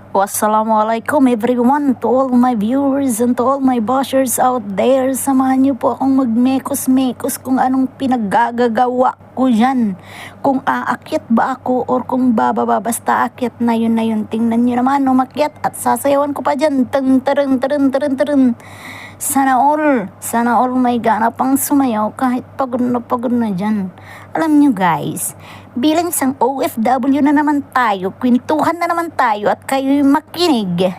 Wassalamualaikum everyone, to all my viewers and to all my bashers out there. Samahan niyo po akong magmekos-mekos kung anong pinaggagawa ko dyan. Kung aakyat ba ako or kung bababa, basta akyat na yun. Tingnan niyo naman, umakyat at sasayawan ko pa dyan. Tarun. Sana all may gana pang sumayaw kahit pagod na dyan. Alam nyo guys, bilang isang OFW na naman tayo, kwentuhan na naman tayo at kayo'y makinig.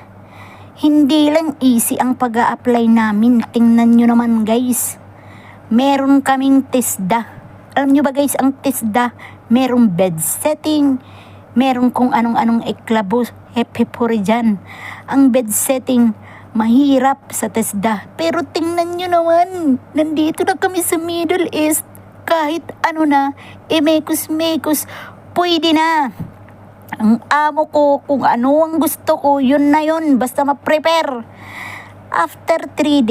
Hindi lang easy ang pag-a-apply namin. Tingnan nyo naman guys, meron kaming TESDA. Alam nyo ba guys, ang TESDA, merong bed setting, meron kung anong eklabo, hep-hepuri dyan. Ang bed setting, mahirap sa TESDA. Pero tingnan nyo naman, nandito na kami sa Middle East. Kahit ano na, mekos-mekos, pwede na. Ang amo ko, kung ano ang gusto ko, yun na yun. Basta ma-prepare. After 3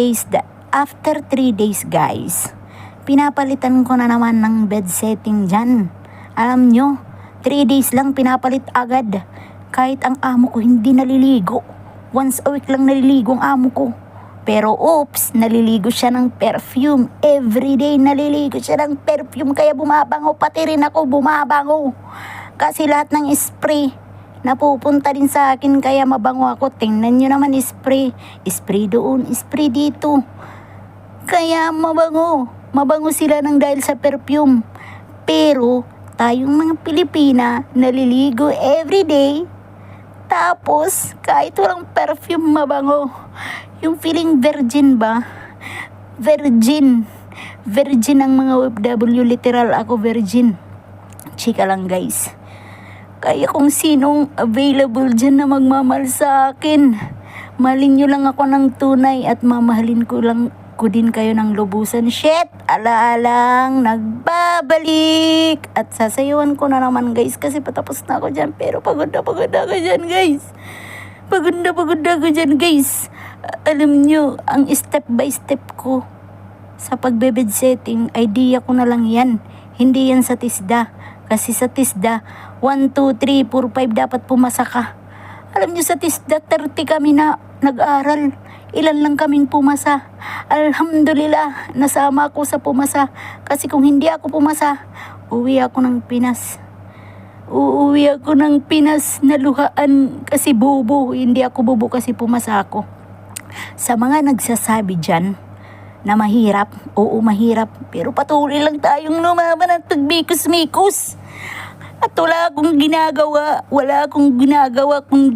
days guys, pinapalitan ko na naman ng bed setting dyan. Alam nyo, 3 days lang pinapalit agad. Kahit ang amo ko hindi naliligo. Once a week lang naliligo ang amo ko. Pero oops, naliligo siya ng perfume. Everyday naliligo siya ng perfume. Kaya bumabango, pati rin ako bumabango. Kasi lahat ng spray napupunta din sa akin, kaya mabango ako. Tingnan nyo naman, spray. Spray doon, spray dito. Kaya mabango sila ng dahil sa perfume. Pero tayong mga Pilipina, naliligo everyday. Tapos, kahit walang perfume, mabango. Yung feeling virgin ba? Virgin ang mga OFW, literal ako virgin. Chika lang guys. Kaya kung sinong available dyan na magmamahal sa akin, mahalin nyo lang ako ng tunay at mamahalin ko din kayo ng lubusan. Shit! Alaalang nagbabalik! At sasayawan ko na naman guys kasi patapos na ako dyan. Pero pagod na ako dyan guys. Pagod na ako dyan guys. Alam nyo, ang step by step ko sa pagbebed setting, idea ko na lang yan. Hindi yan sa TESDA. Kasi sa TESDA, 1, 2, 3, 4, 5 dapat pumasa ka. Alam nyo, sa TESDA, 30 kami na nag-aral. Ilan lang kaming pumasa. Alhamdulillah, nasama ako sa pumasa. Kasi kung hindi ako pumasa, uuwi ako ng Pinas. Naluhaan kasi bubo. Hindi ako bubo kasi pumasa ako. Sa mga nagsasabi dyan na mahirap, oo mahirap, pero patuloy lang tayong lumaban at tagbikos-mikos. At wala akong ginagawa kundi